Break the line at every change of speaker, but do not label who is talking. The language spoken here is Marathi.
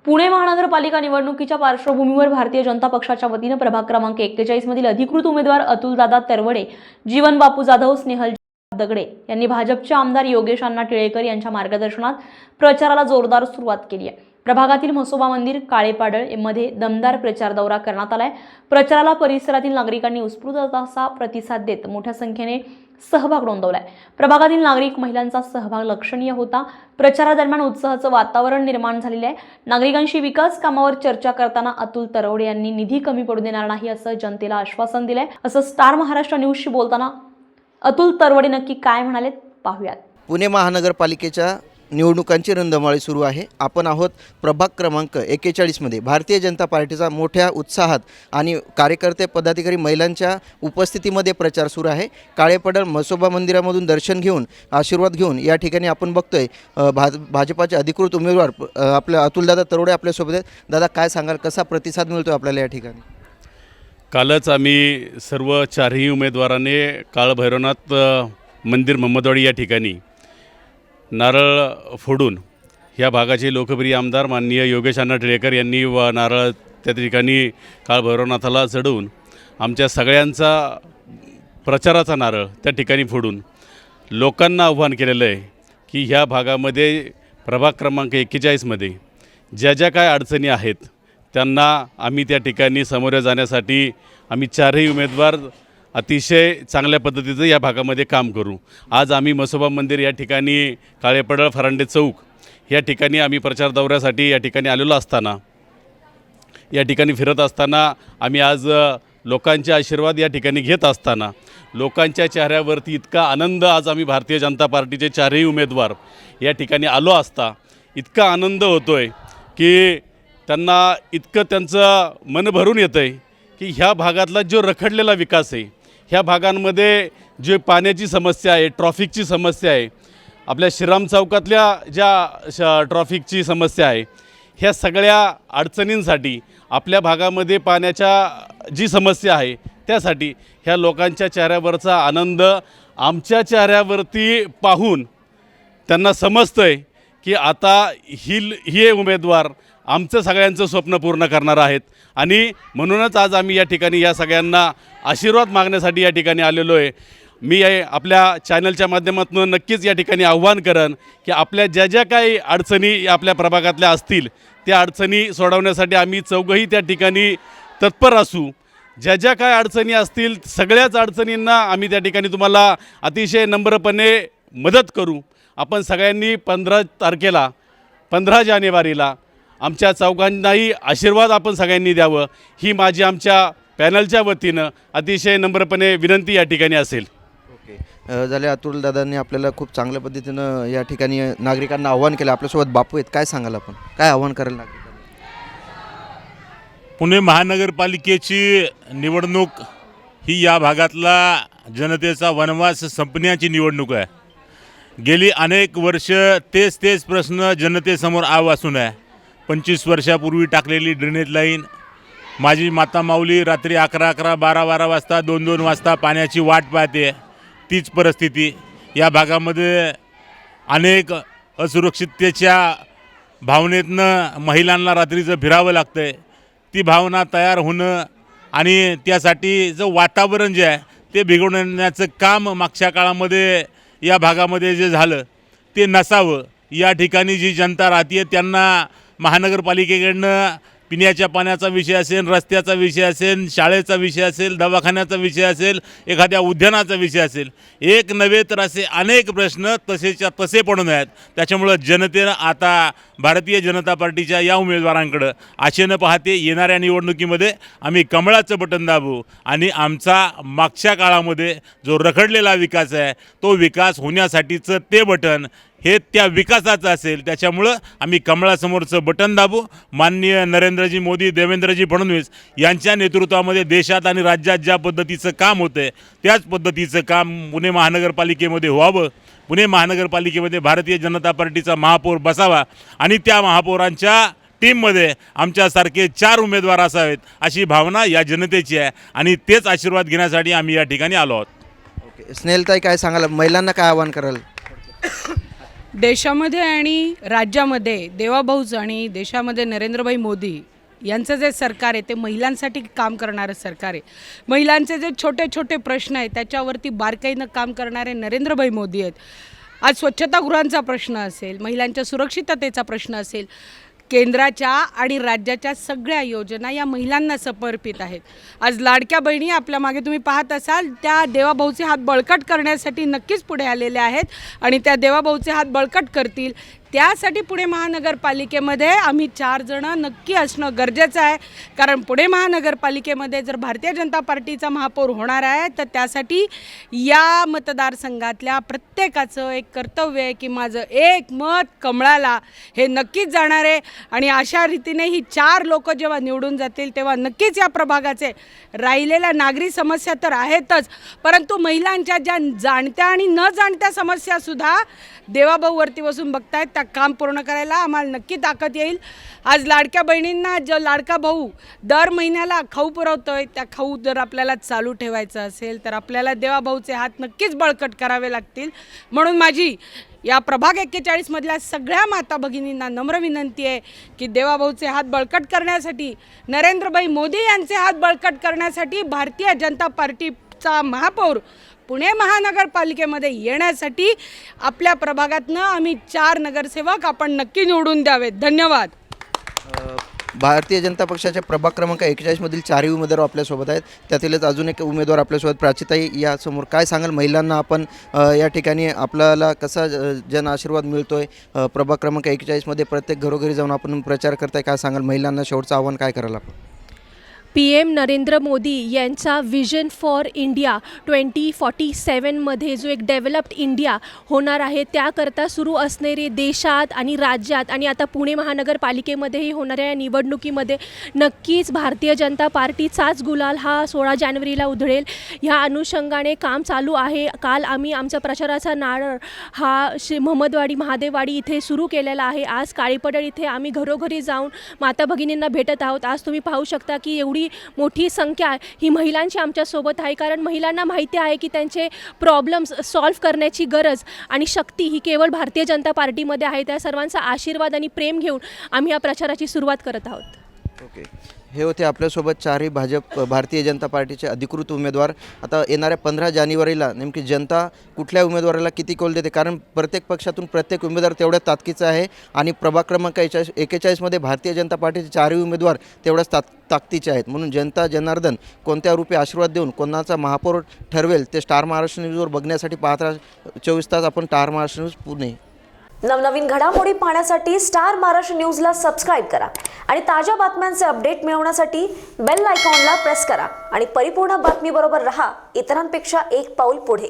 पुणे महानगरपालिका निवडणुकीच्या पार्श्वभूमीवर भारतीय जनता पक्षाच्या वतीने प्रभाग क्रमांक 41 मधील अधिकृत उमेदवार अतुलदादा तरवडे, जीवन बापू जाधव, स्नेहल दगडे यांनी भाजपचे आमदार योगेश अण्णा टिळेकर यांच्या मार्गदर्शनात प्रचाराला जोरदार सुरुवात केली आहे। प्रभागातील म्हसोबा मंदिर, काळेपाडळ मध्ये दमदार प्रचार दौरा करण्यात आलाय। प्रचाराला परिसरातील नागरिकांनी उत्स्फूर्त असा प्रतिसाद देत मोठ्या संख्येने सहभाग नोंदवलाय। प्रभागातील नागरिक महिलांचा सहभाग लक्षणीय होता। प्रचारादरम्यान उत्साहाचं वातावरण निर्माण झालेलं आहे। नागरिकांशी विकास कामावर चर्चा करताना अतुल तरवडे यांनी निधी कमी पडू देणार नाही असं जनतेला आश्वासन दिलंय। असं स्टार महाराष्ट्र न्यूजशी बोलताना अतुल तरवडे नक्की काय म्हणाले पाहूयात।
पुणे महानगरपालिकेच्या निवडणुकांची रंधमाळी सुरू आहे। आपण आहोत प्रभाग क्रमांक 41 मध्ये भारतीय जनता पार्टीचा मोठ्या उत्साहात आणि कार्यकर्ते पदाधिकारी महिलांच्या उपस्थितीमध्ये प्रचार सुरू आहे। काळेपडळ म्हसोबा मंदिरामधून दर्शन घेऊन आशीर्वाद घेऊन या ठिकाणी आपण बघतोय भाजपाचे अधिकृत उमेदवार आपल्या अतुलदादा तरवडे आपल्यासोबत आहेत। दादा, काय सांगाल, कसा प्रतिसाद मिळतोय आपल्याला या ठिकाणी?
कालच आम्ही सर्व चारही उमेदवारांनी काळभैरवनाथ मंदिर मोहम्मदवाडी या ठिकाणी नारळ फोडून ह्या भागाचे लोकप्रिय आमदार माननीय योगेश अण्णा टिळेकर यांनी व नारळ त्या ठिकाणी काळभैरवनाथाला चढवून आमच्या सगळ्यांचा प्रचाराचा नारळ त्या ठिकाणी फोडून लोकांना आव्हान केलेलं आहे की ह्या भागामध्ये प्रभाग क्रमांक 41 मध्ये ज्या ज्या काय अडचणी आहेत त्यांना आम्ही त्या ठिकाणी सामोरे जाण्यासाठी आम्ही चारही उमेदवार अतिशय चांगल्या पद्धतीचं या भागामध्ये काम करू। आज आम्ही म्हसोबा मंदिर या ठिकाणी, काळेपडळ, फरांडे चौक या ठिकाणी आम्ही प्रचार दौऱ्यासाठी या ठिकाणी आलेलो असताना या ठिकाणी फिरत असताना आम्ही आज लोकांचे आशीर्वाद या ठिकाणी घेत असताना लोकांच्या चेहऱ्यावरती इतका आनंद, आज आम्ही भारतीय जनता पार्टीचे चारही उमेदवार या ठिकाणी आलो असता इतका आनंद होतोय की त्यांना इतकं त्यांचं मन भरून येतं आहे की ह्या भागातला जो रखडलेला विकास आहे, ह्या भागांमध्ये जे पाण्याची समस्या आहे, ट्रॉफिकची समस्या आहे, आपल्या श्रीराम चौकातल्या ज्या ट्रॉफिकची समस्या आहे, ह्या सगळ्या अडचणींसाठी आपल्या भागामध्ये पाण्याच्या जी समस्या आहे त्यासाठी ह्या लोकांच्या चेहऱ्यावरचा आनंद आमच्या चेहऱ्यावरती पाहून त्यांना समजतं आहे की आता हे उमेदवार आमचं सगळ्यांचं स्वप्न पूर्ण करणार आहेत। आणि म्हणूनच आज आम्ही या ठिकाणी या सगळ्यांना आशीर्वाद मागण्यासाठी या ठिकाणी आलेलो आहे। मी आपल्या चॅनलच्या माध्यमातून नक्कीच या ठिकाणी आव्हान करेन की आपल्या ज्या ज्या काही अडचणी आपल्या प्रभागातल्या असतील त्या अडचणी सोडवण्यासाठी आम्ही चौघही त्या ठिकाणी तत्पर असू। ज्या ज्या काय अडचणी असतील सगळ्याच अडचणींना आम्ही त्या ठिकाणी तुम्हाला अतिशय नम्रपणे मदत करू। आपण सगळ्यांनी 15 तारखेला 15 जानेवारीला आमच्या चौघांनाही आशीर्वाद आपण सगळ्यांनी द्यावं, ही माझी आमच्या पॅनलच्या वतीनं अतिशय नम्रपणे विनंती या ठिकाणी असेल।
ओके, झाले अतुलदादांनी आपल्याला खूप चांगल्या पद्धतीनं या ठिकाणी नागरिकांना आव्हान केलं। आपल्यासोबत बापू आहेत, काय सांगाल आपण, काय आव्हान कराल नागरिकांना?
पुणे महानगरपालिकेची निवडणूक ही या भागातला जनतेचा वनवास संपण्याची निवडणूक आहे। गेली अनेक वर्ष तेच प्रश्न जनतेसमोर आवासून आहे। 25 वर्षापूर्वी टाकलेली ड्रेनेज लाईन, माझी माता माऊली रात्री 11-11, 12-12 वाजता 2-2 वाजता पाण्याची वाट पाहते, तीच परिस्थिती या भागामध्ये। अनेक असुरक्षिततेच्या भावनेतनं महिलांना रात्रीचं फिरावं लागतं आहे। ती भावना तयार होणं आणि त्यासाठी जो वातावरण जे आहे ते बिघडवण्याचं काम मागच्या काळामध्ये या भागामध्ये जे झालं ते नसावं। या ठिकाणी जी जनता राहते त्यांना महानगरपालिकेकडनं पिण्याच्या पाण्याचा विषय असेल, रस्त्याचा विषय असेल, शाळेचा विषय असेल, दवाखान्याचा विषय असेल, एखाद्या उद्यानाचा विषय असेल, एक नव्हे तर असे अनेक प्रश्न तसेच्या तसे पडून आहेत। त्याच्यामुळं जनतेनं आता भारतीय जनता पार्टीच्या या उमेदवारांकडं आशेनं पाहते। येणाऱ्या निवडणुकीमध्ये आम्ही कमळाचं बटन दाबू आणि आमचा मागच्या काळामध्ये जो रखडलेला विकास आहे तो विकास होण्यासाठीचं ते बटन हे त्या विकासाचं असेल। त्याच्यामुळं आम्ही कमळासमोरचं बटन दाबू। माननीय नरेंद्रजी मोदी, देवेंद्रजी फडणवीस यांच्या नेतृत्वामध्ये देशात आणि राज्यात ज्या पद्धतीचं काम होतं आहे त्याच पद्धतीचं काम पुणे महानगरपालिकेमध्ये व्हावं। पुणे महानगरपालिकेमध्ये भारतीय जनता पार्टीचा महापौर बसावा आणि त्या महापौरांच्या टीममध्ये आमच्यासारखे 4 उमेदवार असावेत अशी भावना या जनतेची आहे आणि तेच आशीर्वाद घेण्यासाठी आम्ही या ठिकाणी आलो आहोत।
ओके, स्नेहलताई, काय सांगाल, महिलांना काय आव्हान कराल?
देशामध्ये आणि राज्यामध्ये देवाभाऊचं आणि देशामध्ये नरेंद्रभाई मोदी यांचं जे सरकार आहे ते महिलांसाठी काम करणारं सरकार आहे. महिलांचे जे छोटे छोटे प्रश्न आहेत त्याच्यावरती बारकाईनं काम करणारे नरेंद्रभाई मोदी आहेत. आज स्वच्छतागृहांचा प्रश्न असेल, महिलांच्या सुरक्षिततेचा प्रश्न असेल, केंद्राच्या आणि राज्याच्या सगळ्या योजना या महिलांना समर्पित आहेत. आज लाडक्या बहिणी आपल्या मागे तुम्ही पाहत असाल, त्या देवाभाऊचे हात बळकट करण्यासाठी नक्कीच पुढे आलेल्या आहेत आणि त्या देवाभाऊचे हात बळकट करतील. त्यासाठी पुणे महानगरपालिकेमध्ये आम्ही 4 जणं नक्की असणं गरजेचं आहे. कारण पुणे महानगरपालिकेमध्ये जर भारतीय जनता पार्टीचा महापौर होणार आहे तर त्यासाठी या मतदारसंघातल्या प्रत्येकाचं एक कर्तव्य आहे की माझं एक मत कमळाला हे नक्कीच जाणार आहे. आणि अशा रीतीने ही 4 लोक जेव्हा निवडून जातील तेव्हा नक्कीच या प्रभागाचे राहिलेल्या नागरी समस्या तर आहेतच, परंतु महिलांच्या ज्या जाणत्या आणि न जाणत्या समस्यासुद्धा देवाभाऊवरती बसून बघतायत, त्या काम पूर्ण करायला आम्हाला नक्की ताकद येईल. आज लाडक्या बहिणींना जो लाडका भाऊ दर महिन्याला खाऊ पुरवतोय, त्या खाऊ जर आपल्याला चालू ठेवायचं असेल तर आपल्याला देवाभाऊचे हात नक्कीच बळकट करावे लागतील. म्हणून माझी या प्रभाग 41 मधल्या सगळ्या माता भगिनींना नम्र विनंती आहे की देवाभाऊचे हात बळकट करण्यासाठी, नरेंद्रभाई मोदी यांचे हात बळकट करण्यासाठी भारतीय जनता पार्टीचा महापौर पुणे महानगरपालिकेमध्ये येण्यासाठी आपल्या प्रभागातनं आम्ही 4 नगरसेवक आपण नक्की निवडून द्यावेत. धन्यवाद.
भारतीय जनता पक्षाच्या प्रभाग क्रमांक 41 मधील 4 उमेदवार आपल्यासोबत आहेत. त्यातीलच अजून एक उमेदवार आपल्यासोबत प्राचीताई यासमोर. काय सांगाल महिलांना आपण या ठिकाणी आपल्याला कसा जन आशीर्वाद मिळतोय? प्रभाग क्रमांक 41 मध्ये प्रत्येक घरोघरी जाऊन आपण प्रचार करताय. काय सांगाल महिलांना शेवटचं आव्हान काय करायला आपण?
PM नरेंद्र मोदी यांचा विजन फॉर इंडिया 2047मध्ये जो एक डेव्हलप्ड इंडिया होणार आहे त्याकरता सुरू असणारे देशात आणि राज्यात आणि आता पुणे महानगरपालिकेमध्येही होणाऱ्या या निवडणुकीमध्ये नक्कीच भारतीय जनता पार्टीचाच गुलाल हा 16 जानेवारीला उधळेल. ह्या अनुषंगाने काम चालू आहे. काल आम्ही आमचा प्रचाराचा नारळ हा महमदवाडी महादेववाडी इथे सुरू केलेला आहे. आज काळीपडळ इथे आम्ही घरोघरी जाऊन माता भगिनींना भेटत आहोत. आज तुम्ही पाहू शकता की एवढी मोठी संख्या ही महिलांची आमच्यासोबत आहे. कारण महिलांना माहिती आहे की त्यांचे प्रॉब्लेम्स सॉल्व्ह करण्याची गरज आणि शक्ती ही केवळ भारतीय जनता पार्टीमध्ये आहे. त्या सर्वांचा आशीर्वाद आणि प्रेम घेऊन आम्ही या प्रचाराची सुरुवात करत आहोत.
ओके, हे होते आपल्यासोबत 4ही भारतीय जनता पार्टीचे अधिकृत उमेदवार. आता येणाऱ्या 15 जानेवारीला नेमकी जनता कुठल्या उमेदवाराला किती कौल देते, कारण प्रत्येक पक्षातून प्रत्येक उमेदवार तेवढ्या ताकदीचा आहे आणि प्रभाग क्रमांक 41 मध्ये भारतीय जनता पार्टीचे 4ही उमेदवार तेवढ्याच ताकदीचे आहेत. म्हणून जनता जनार्दन कोणत्या रूपी आशीर्वाद देऊन कोणाचा महापौर ठरवेल ते स्टार महाराष्ट्र न्यूजवर बघण्यासाठी पाहत राहा. 24 तास आपण स्टार महाराष्ट्र न्यूज पुणे.
नवनवीन घडामोडी पाहण्यासाठी स्टार महाराष्ट्र न्यूजला सबस्क्राईब करा आणि ताज्या बातम्यांचे अपडेट मिळवण्यासाठी बेल आयकॉनला प्रेस करा आणि परिपूर्ण बातमीबरोबर रहा, इतरांपेक्षा एक पाऊल पुढे.